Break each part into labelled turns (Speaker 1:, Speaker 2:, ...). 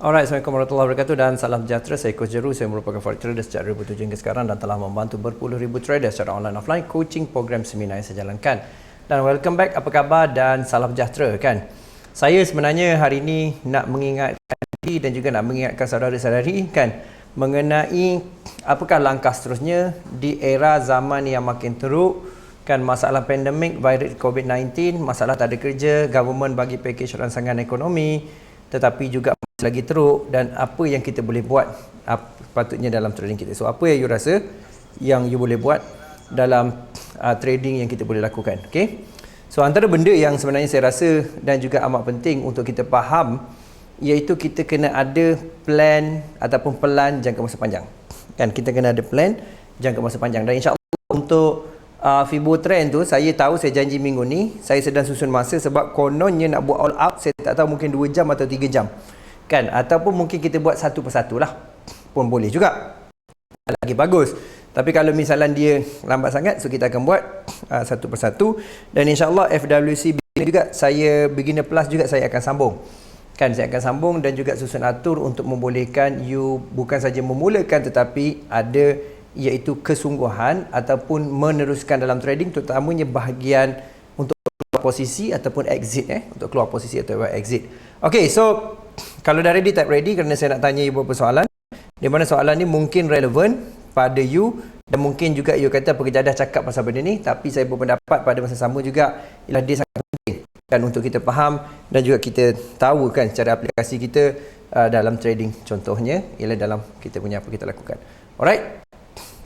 Speaker 1: Alright, Assalamualaikum warahmatullahi wabarakatuh dan salam sejahtera. Saya Coach Jeru, saya merupakan forex trader sejak 2007 hingga sekarang dan telah membantu berpuluh ribu trader secara online offline coaching program seminar yang saya jalankan. Dan welcome back, apa khabar dan salam sejahtera kan. Saya sebenarnya hari ini nak mengingatkan diri dan juga nak mengingatkan saudara-saudari kan mengenai apakah langkah seterusnya di era zaman yang makin teruk kan, masalah pandemik, virus COVID-19, masalah tak ada kerja, government bagi package rangsangan ekonomi tetapi juga masih lagi teruk, dan apa yang kita boleh buat patutnya dalam trading kita. So apa yang you rasa yang you boleh buat dalam trading yang kita boleh lakukan, okay? So antara benda yang sebenarnya saya rasa dan juga amat penting untuk kita faham iaitu kita kena ada plan ataupun pelan jangka masa panjang kan. Kita kena ada plan jangka masa panjang, dan insyaAllah untuk Fibo trend tu saya tahu, saya janji minggu ni saya sedang susun masa sebab kononnya nak buat all out, saya tak tahu mungkin 2 jam atau 3 jam kan, ataupun mungkin kita buat satu persatu lah pun boleh juga, lagi bagus. Tapi kalau misalnya dia lambat sangat, so kita akan buat satu persatu. Dan insyaAllah FWC beginner juga, saya beginner plus juga saya akan sambung kan, saya akan sambung dan juga susun atur untuk membolehkan you bukan saja memulakan tetapi ada iaitu kesungguhan ataupun meneruskan dalam trading, terutamanya bahagian untuk keluar posisi ataupun exit untuk keluar posisi atau exit. Okay, so kalau dah ready, type ready kerana saya nak tanya you beberapa soalan di mana soalan ni mungkin relevan pada you dan mungkin juga you kata apa dah cakap pasal benda ni, tapi saya berpendapat pada masa sama juga ialah dia sangat penting kan untuk kita faham dan juga kita tahu kan cara aplikasi kita dalam trading, contohnya ialah dalam kita punya apa kita lakukan. Alright,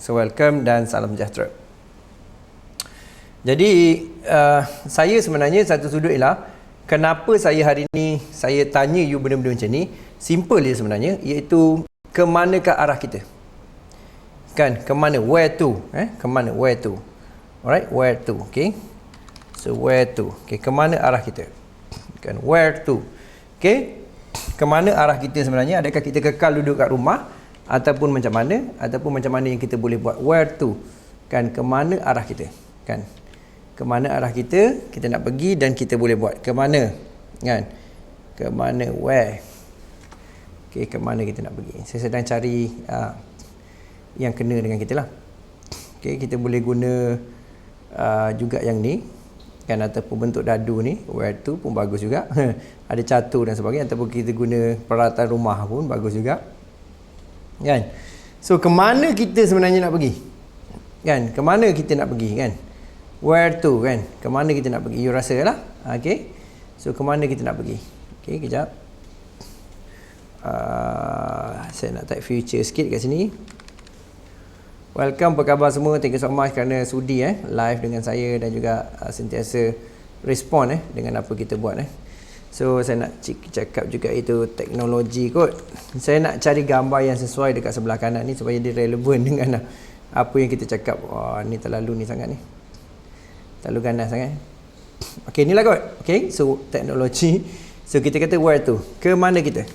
Speaker 1: so welcome dan salam sejahtera. Jadi saya sebenarnya satu sudut ialah kenapa saya hari ni saya tanya you benda-benda macam ni, simple dia sebenarnya, iaitu ke manakah arah kita kan, ke mana, where to ke mana, where to. Alright, where to, okay, so where to, okay, ke mana arah kita kan, where to, okay, ke mana arah kita sebenarnya, adakah kita kekal duduk kat rumah ataupun macam mana yang kita boleh buat, where to kan, ke mana arah kita kan, ke mana arah kita nak pergi dan kita boleh buat ke mana kan, ke mana, where, okay, ke mana kita nak pergi. Saya sedang cari yang kena dengan kita lah. Okay, kita boleh guna juga yang ni kan, ataupun bentuk dadu ni, where to pun bagus juga. Ada catur dan sebagainya, ataupun kita guna peralatan rumah pun bagus juga kan. So ke mana kita sebenarnya nak pergi kan, ke mana kita nak pergi kan, where to kan, ke mana kita nak pergi, you rasa lah. Okay, so ke mana kita nak pergi. Okay, kejap, saya nak type future sikit kat sini. Welcome, apa khabar semua, thank you so much kerana sudi live dengan saya dan juga sentiasa respon dengan apa kita buat So saya nak cakap juga itu teknologi kot. Saya nak cari gambar yang sesuai dekat sebelah kanan ni supaya dia relevan dengan apa yang kita cakap. Wah, ni terlalu ni sangat ni, terlalu ganas sangat. Okay, inilah kot. Okay, so teknologi. So kita kata where to, ke mana kita,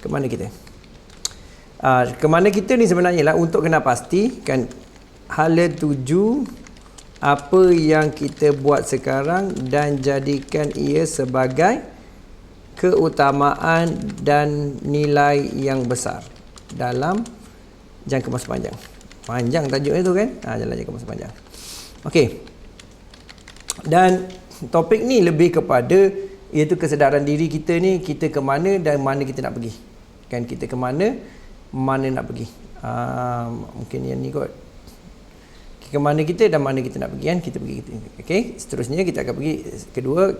Speaker 1: ke mana kita. Ke mana kita ni sebenarnya lah untuk kena pasti kan, hala tuju apa yang kita buat sekarang dan jadikan ia sebagai keutamaan dan nilai yang besar dalam jangka masa panjang. Panjang tajuknya tu kan, dalam jangka masa panjang. Okey, dan topik ni lebih kepada iaitu kesedaran diri kita ni, kita ke mana dan mana kita nak pergi kan, kita ke mana nak pergi. Mungkin yang ni kot, ke mana kita dan mana kita nak pergi kan, kita pergi kita. Okay, seterusnya kita akan pergi kedua.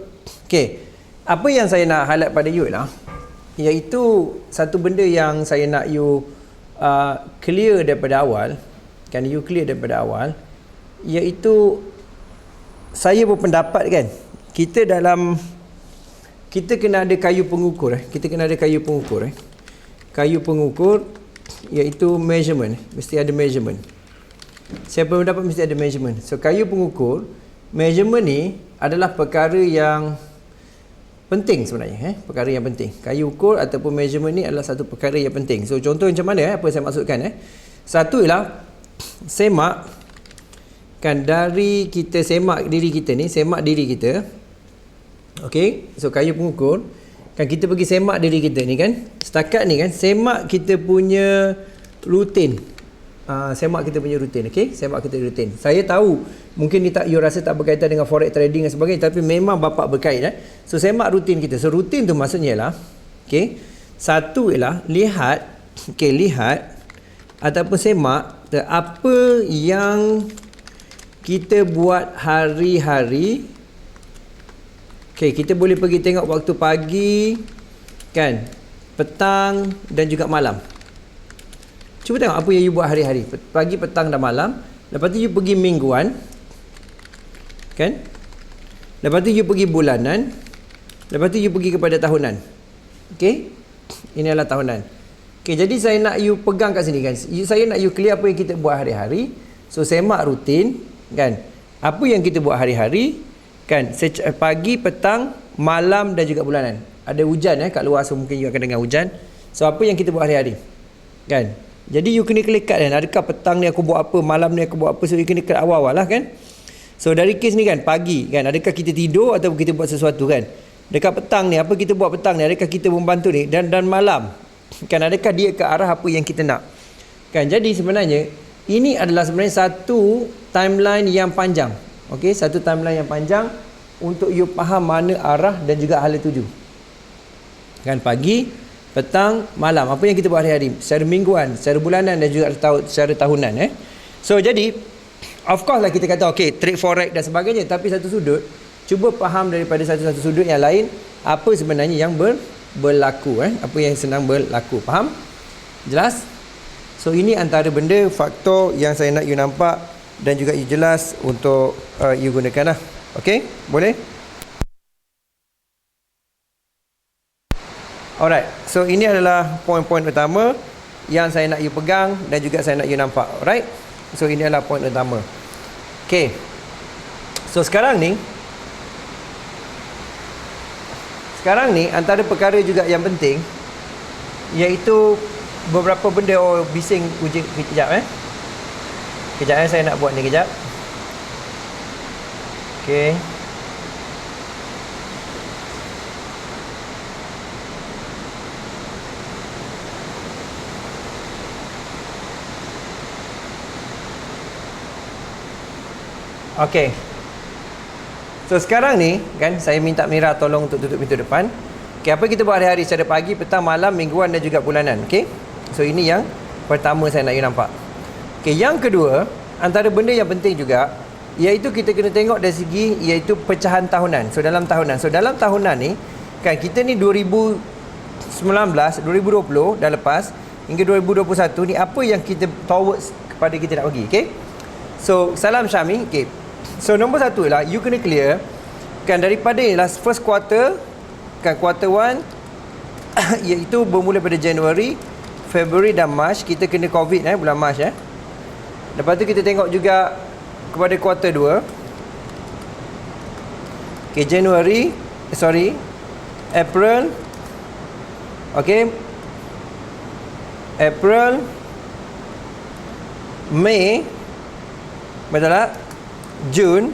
Speaker 1: Okay, apa yang saya nak highlight pada you lah, iaitu satu benda yang saya nak you clear daripada awal kan, you clear daripada awal, iaitu saya berpendapat kan, kita kena ada kayu pengukur kita kena ada kayu pengukur kayu pengukur iaitu measurement, mesti ada measurement. Saya berpendapat mesti ada measurement. So kayu pengukur, measurement ni adalah perkara yang penting sebenarnya perkara yang penting. Kayu ukur ataupun measurement ni adalah satu perkara yang penting. So contoh macam mana apa saya maksudkan satu ialah semak kan, dari kita semak diri kita ni, semak diri kita. Okey, so kayu pengukur Kan kita pergi semak diri kita ni kan. Setakat ni kan, semak kita punya rutin. Semak kita punya rutin, okey? Semak kita rutin. Saya tahu mungkin ni tak, you rasa tak berkaitan dengan forex trading dan sebagainya, tapi memang bapa berkait So semak rutin kita. So rutin tu maksudnya lah, okey, satu ialah lihat, okey, lihat ataupun semak apa yang kita buat hari-hari. Okey, kita boleh pergi tengok waktu pagi kan, petang dan juga malam. Cuba tengok apa yang you buat hari-hari, pagi, petang dan malam. Lepas tu you pergi mingguan kan, lepas tu you pergi bulanan, lepas tu you pergi kepada tahunan. Okey, ini adalah tahunan. Okey, jadi saya nak you pegang kat sini kan, saya nak you clear apa yang kita buat hari-hari. So semak rutin kan, apa yang kita buat hari-hari kan, pagi, petang, malam dan juga bulanan. Ada hujan kat luar, so mungkin you akan dengar hujan. So apa yang kita buat hari-hari kan. Jadi you kena kelekat kan, adakah petang ni aku buat apa, malam ni aku buat apa. So you kena kelekat awal-awal lah kan. So dari kes ni kan, pagi kan, adakah kita tidur atau kita buat sesuatu kan. Dekat petang ni, apa kita buat petang ni, adakah kita membantu ni. Dan malam kan, adakah dia ke arah apa yang kita nak kan. Jadi sebenarnya ini adalah sebenarnya satu timeline yang panjang. Okey, satu timeline yang panjang untuk you faham mana arah dan juga hala tuju. Kan, pagi, petang, malam. Apa yang kita buat hari-hari, secara mingguan, secara bulanan dan juga secara tahunan. So jadi, of course lah kita kata okey, trade forex dan sebagainya, tapi satu sudut, cuba faham daripada satu sudut yang lain, apa sebenarnya yang berlaku. Apa yang senang berlaku. Faham? Jelas? So ini antara benda, faktor yang saya nak you nampak dan juga you jelas untuk you gunakan lah. Okey, boleh? Alright, so ini adalah poin-poin utama yang saya nak you pegang dan juga saya nak you nampak. Alright, so ini adalah poin utama. Okey, so sekarang ni antara perkara juga yang penting, iaitu beberapa benda. Bising uji kejap kejap saya nak buat ni kejap. Okey, okey. So sekarang ni kan, saya minta Mira tolong untuk tutup pintu depan. Okey, apa kita buat hari-hari secara pagi, petang, malam, mingguan dan juga bulanan. Okey, so ini yang pertama saya nak you nampak. Okey, yang kedua, antara benda yang penting juga, iaitu kita kena tengok dari segi iaitu pecahan tahunan. So dalam tahunan ni kan, kita ni 2019, 2020 dah lepas hingga 2021 ni, apa yang kita towards kepada kita nak pergi. Okey, so salam Syami. Okey, so nombor satu ialah you kena clear kan, daripada ialah first quarter kan, quarter 1 iaitu bermula pada Januari, February dan March. Kita kena COVID bulan March. Lepas tu kita tengok juga kepada quarter 2. Okay, April. Okay, April, May, betul tak? June.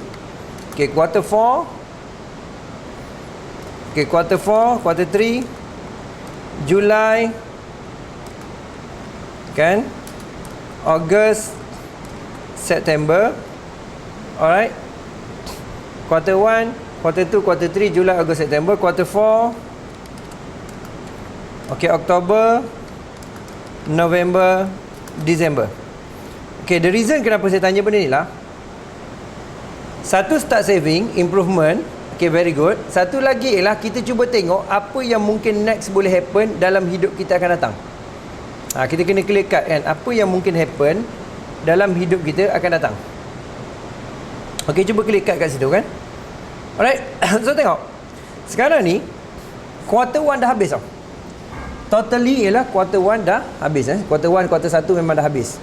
Speaker 1: Okay, quarter 4. Okay, quarter 4, quarter 3, July, kan, August, September. Alright, quarter 1, quarter 2, quarter 3, July, August, September. Quarter 4, okay, October, November, December. Okay, the reason kenapa saya tanya benda ni lah, satu, start saving, improvement. Okay, very good. Satu lagi ialah kita cuba tengok apa yang mungkin next boleh happen dalam hidup kita akan datang. Kita kena clear cut kan, apa yang mungkin happen dalam hidup kita akan datang. Okey, cuba clear cut kat situ kan. Alright, so tengok. Sekarang ni quarter 1 dah habis tau. Totally ialah quarter 1 dah habis. Quarter 1, quarter 1 memang dah habis.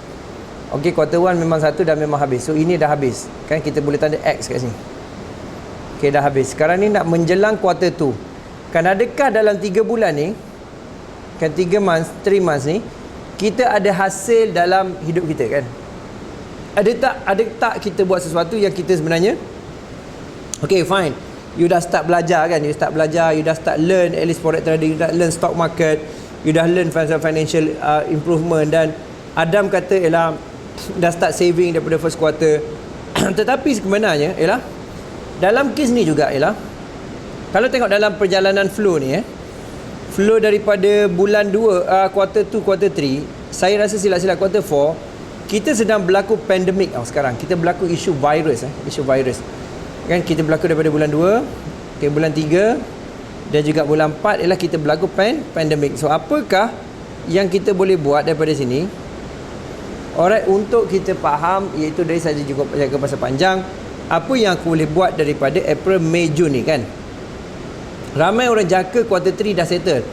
Speaker 1: Okey, quarter 1 memang satu dah memang habis. So ini dah habis. Kan kita boleh tanda X kat sini. Okey, dah habis. Sekarang ni nak menjelang quarter 2. Kan adakah dalam 3 bulan ni, kan 3 months ni, kita ada hasil dalam hidup kita kan? Ada tak kita buat sesuatu yang kita sebenarnya, okay, fine, you dah start belajar kan, you dah start learn at least forex trading, you dah learn stock market, you dah learn financial improvement. Dan Adam kata ialah dah start saving daripada first quarter. Tetapi sebenarnya ialah dalam kes ni juga ialah kalau tengok dalam perjalanan flow ni flow daripada bulan 2 quarter 2 quarter 3, saya rasa silap-silap quarter 4 kita sedang berlaku pandemik sekarang. Kita berlaku isu virus kan, kita berlaku daripada bulan 2 ke bulan 3 dan juga bulan 4 ialah kita berlaku pandemik. So apakah yang kita boleh buat daripada sini? Alright, untuk kita faham, iaitu dari saja juga jangka masa panjang, apa yang aku boleh buat daripada April, Mei, Jun ni kan. Ramai orang jangka quarter 3 dah settle.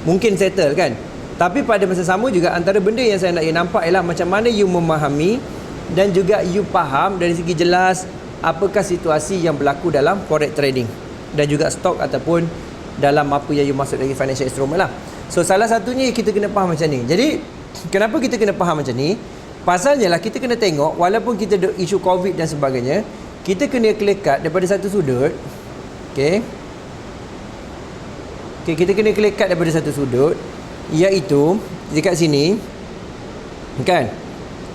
Speaker 1: Mungkin settle kan. Tapi pada masa sama juga antara benda yang saya nak nampak ialah macam mana you memahami dan juga you faham dari segi jelas apakah situasi yang berlaku dalam forex trading dan juga stok ataupun dalam apa yang you maksud dari financial instrument lah. So salah satunya kita kena faham macam ni. Jadi kenapa kita kena faham macam ni? Pasalnya lah kita kena tengok, walaupun kita ada isu COVID dan sebagainya, kita kena clear cut daripada satu sudut. Okay, kita kena clear cut daripada satu sudut, iaitu dekat sini kan,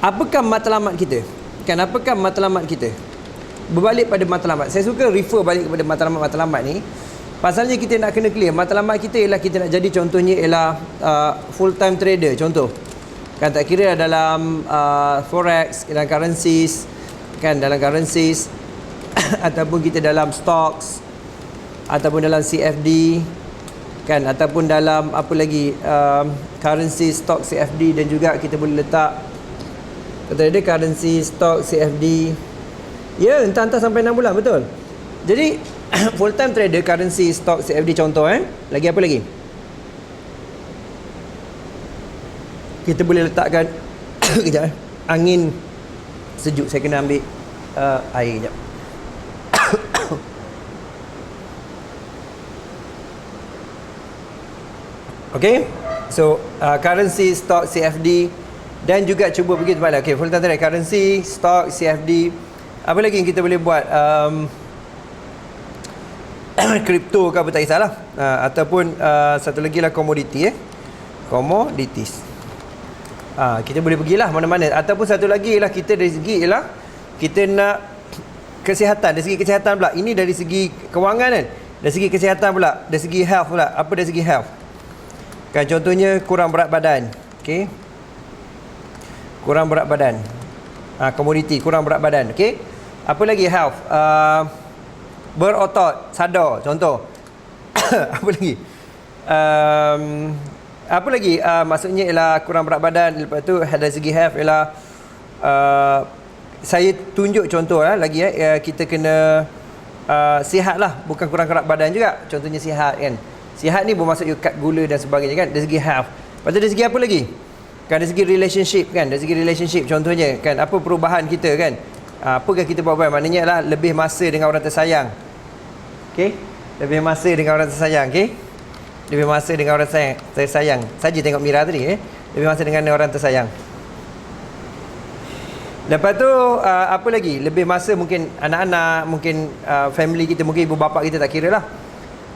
Speaker 1: apakah matlamat kita? Kan, apakah matlamat kita? Berbalik pada matlamat, saya suka refer balik kepada matlamat ni. Pasalnya kita nak kena clear matlamat kita ialah kita nak jadi, contohnya ialah full time trader contoh kan, tak kira dalam forex, dalam currencies kan, dalam currencies ataupun kita dalam stocks ataupun dalam CFD kan, ataupun dalam apa lagi, currency, stock, CFD, dan juga kita boleh letak kata dia currency, stock, CFD, ya, entah-entah sampai 6 bulan, betul. Jadi full time trader, currency, stock, CFD contoh. Lagi apa lagi? Kita boleh letakkan kejap, angin sejuk, saya kena ambil air kejap. Okay, so currency, stock, CFD, dan juga cuba pergi tempat lain. Okay, full time trader, currency, stock, CFD. Apa lagi yang kita boleh buat? Crypto ke apa, tak kisahlah. Ataupun satu lagi lah komoditi, commodities. Kita boleh pergilah mana-mana. Ataupun satu lagi ialah kita dari segi ialah kita nak kesihatan. Dari segi kesihatan pula, ini dari segi kewangan kan, dari segi kesihatan pula, dari segi health pula. Apa dari segi health kan, contohnya kurang berat badan. Okay, kurang berat badan, komoditi kurang berat badan. Okay, apa lagi health? Berotot, sadar contoh. Apa lagi? Apa lagi? Maksudnya ialah kurang berat badan. Lepas tu dari segi health ialah saya tunjuk contoh lagi kita kena sihat lah, bukan kurang berat badan juga. Contohnya sihat kan. Sihat ni bermaksud you cut gula dan sebagainya kan, dari segi health. Lepas tu dari segi apa lagi? Kan dari segi relationship kan, dari segi relationship contohnya kan, apa perubahan kita kan. Apakah kita buat? Maknanya adalah lebih masa dengan orang tersayang. Okey, lebih masa dengan orang tersayang. Okey, lebih masa dengan orang tersayang. Saja tengok Mira tadi lebih masa dengan orang tersayang. Lepas tu apa lagi? Lebih masa mungkin anak-anak, mungkin family kita, mungkin ibu bapa kita, tak kira lah.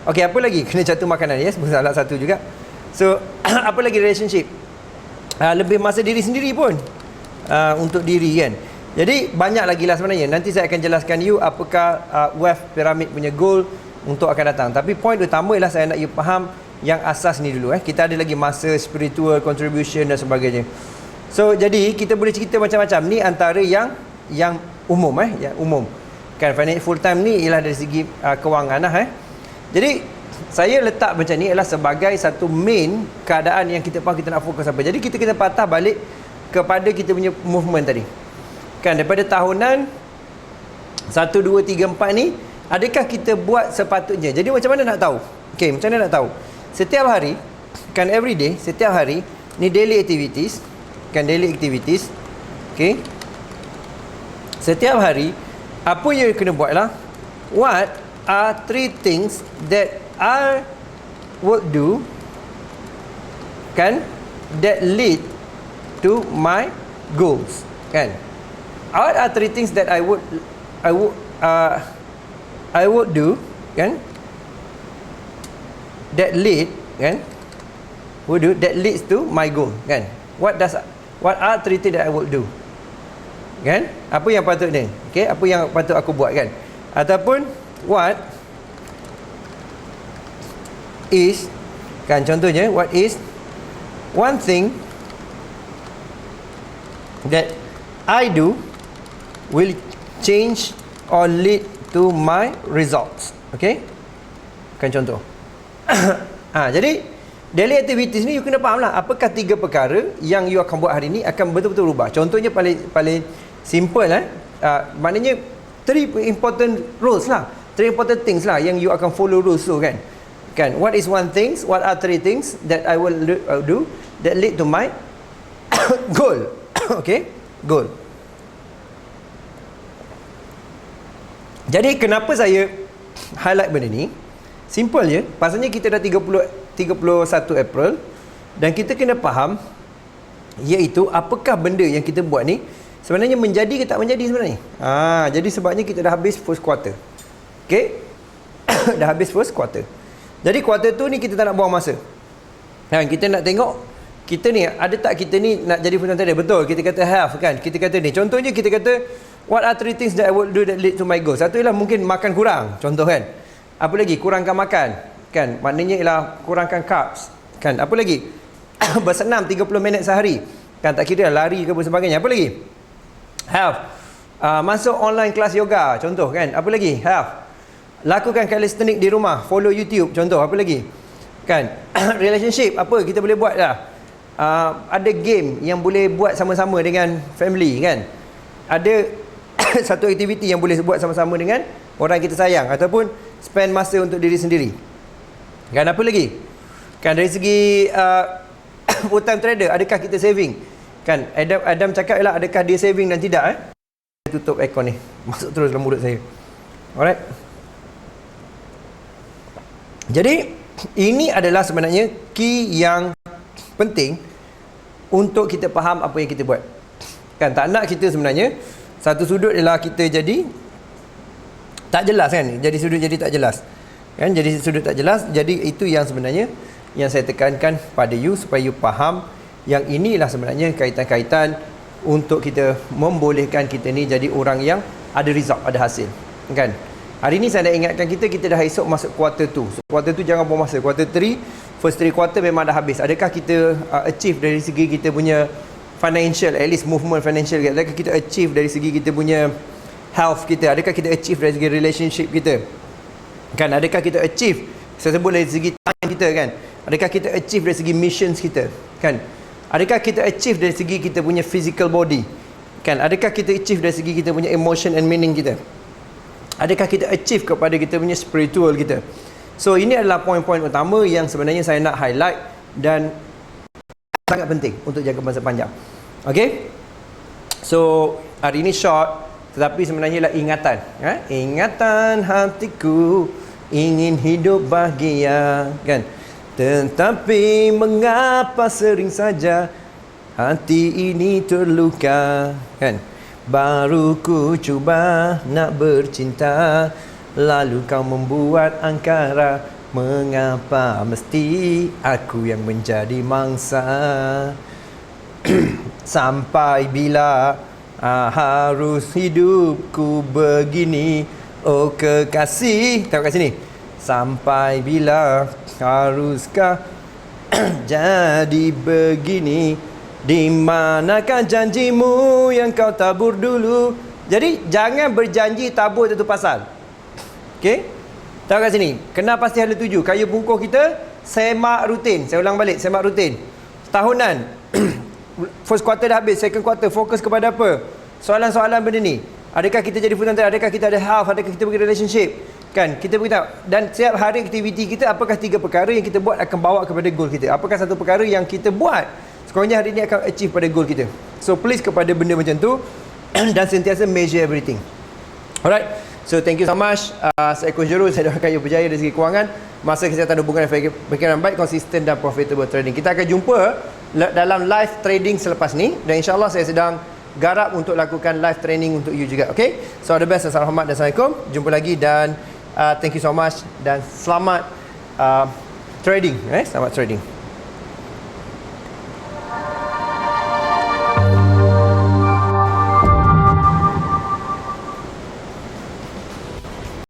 Speaker 1: Okey, apa lagi? Kena jatuh makanan, yes, salah satu juga. So apa lagi relationship? Lebih masa diri sendiri pun, untuk diri kan. Jadi banyak lagi lah sebenarnya. Nanti saya akan jelaskan you apakah wealth pyramid punya goal untuk akan datang. Tapi point utama ialah saya nak you faham yang asas ni dulu. Kita ada lagi masa, spiritual, contribution dan sebagainya. So jadi kita boleh cerita macam-macam. Ni antara yang umum yang umum. Kan financial full time ni ialah dari segi kewangan lah. Jadi saya letak macam ni ialah sebagai satu main keadaan yang kita faham kita nak fokus apa. Jadi kita kena patah balik kepada kita punya movement tadi. Kan daripada tahunan 1, 2, 3, 4 ni, adakah kita buat sepatutnya? Jadi macam mana nak tahu? Okay, macam mana nak tahu? Setiap hari, kan every day, setiap hari, ni daily activities. Kan daily activities. Okay. Setiap hari, apa yang kena buat lah? What are 3 things that I would do, kan, that lead to my goals, kan? What are 3 things that I would do kan, that lead, kan, that leads to my goal, kan. What are 3 things that I will do, kan? Apa yang patut ni? Okey, apa yang patut aku buat, kan? Ataupun what is, kan, contohnya what is one thing that I do will change or lead to my results. Okey, kan, contoh. Jadi daily activities ni you kena faham lah apakah 3 perkara yang you akan buat hari ni akan betul-betul rubah. Contohnya paling simple, maknanya 3 important rules lah, 3 important things lah yang you akan follow rules tu, kan. What is one things, what are 3 things that I will do that lead to my goal. Okay, goal. Jadi kenapa saya highlight benda ni? Simple je, pasalnya kita dah 31 April dan kita kena faham iaitu apakah benda yang kita buat ni sebenarnya menjadi ke tak menjadi sebenarnya. Jadi sebabnya kita dah habis first quarter. Okay, dah habis first quarter. Jadi quarter tu ni kita tak nak buang masa. Kita nak tengok kita ni ada tak kita ni nak jadi full time trader. Betul, kita kata have, kan. Kita kata ni, contohnya kita kata what are 3 things that I will do that lead to my goal. Satu ialah mungkin makan kurang, contoh, kan. Apa lagi? Kurangkan makan, kan. Maknanya ialah kurangkan carbs, kan. Apa lagi? Bersenam 30 minit sehari, kan. Tak kira lari ke apa sebagainya. Apa lagi? Have masuk online kelas yoga, contoh, kan. Apa lagi? Have lakukan calisthenics di rumah, follow YouTube, contoh. Apa lagi? Kan. Relationship, apa kita boleh buat lah. Ada game yang boleh buat sama-sama dengan family, kan. Ada satu aktiviti yang boleh buat sama-sama dengan orang kita sayang, ataupun spend masa untuk diri sendiri, kan. Apa lagi? Kan, dari segi full time trader, adakah kita saving, kan. Adam cakap ialah adakah dia saving dan tidak. Tutup aircon ni, masuk terus dalam mulut saya. Alright. Jadi ini adalah sebenarnya key yang penting untuk kita faham apa yang kita buat, kan. Tak nak kita sebenarnya satu sudut ialah kita jadi tak jelas, kan. Jadi sudut jadi tak jelas, kan. Jadi sudut tak jelas. Jadi itu yang sebenarnya yang saya tekankan pada you, supaya you faham yang inilah sebenarnya kaitan-kaitan untuk kita membolehkan kita ni jadi orang yang ada result, ada hasil, kan. Hari ni saya nak ingatkan kita dah esok masuk quarter 2. So, quarter 2 jangan buang masa. Quarter 3, first 3 quarter memang dah habis. Adakah kita achieve dari segi kita punya financial, at least movement financial? Adakah kita achieve dari segi kita punya health kita? Adakah kita achieve dari segi relationship kita, kan? Adakah kita achieve, saya sebut dari segi time kita, kan? Adakah kita achieve dari segi missions kita, kan? Adakah kita achieve dari segi kita punya physical body, kan? Adakah kita achieve dari segi kita punya emotion and meaning kita? Adakah kita achieve kepada kita punya spiritual kita? So ini adalah poin-poin utama yang sebenarnya saya nak highlight dan sangat penting untuk jangka masa panjang. Okay, so hari ini short, tetapi sebenarnya ialah ingatan, ingatan hatiku ingin hidup bahagia, kan. Tetapi mengapa sering saja hati ini terluka, kan. Baru ku cuba nak bercinta, lalu kau membuat angkara. Mengapa mesti aku yang menjadi mangsa? Sampai bila harus hidupku begini? Oh kekasih, tengok kat sini. Sampai bila haruskah jadi begini? Di manakah janjimu yang kau tabur dulu? Jadi jangan berjanji tabur satu pasal. Okey? Tahu kat sini. Kena pasti ada tuju. Kayu bungkuh kita semak rutin. Saya ulang balik, semak rutin. Tahunan. First quarter dah habis, second quarter fokus kepada apa? Soalan-soalan benda ni. Adakah kita jadi full time trader? Adakah kita ada health? Adakah kita bagi relationship? Kan, kita beritahu. Dan setiap hari aktiviti kita, apakah 3 perkara yang kita buat akan bawa kepada goal kita? Apakah satu perkara yang kita buat sekurangnya hari ni akan achieve pada goal kita? So please kepada benda macam tu dan sentiasa measure everything. Alright. So thank you so much. Saya Coach Jerul, saya doakan you berjaya dari segi kewangan, masa kesihatan hubungan, fikiran baik, konsisten dan profitable trading. Kita akan jumpa dalam live trading selepas ni, dan insyaAllah saya sedang garap untuk lakukan live training untuk you juga. Okay, so all the best. Assalamualaikum. Jumpa lagi dan Thank you so much dan selamat trading. Selamat trading.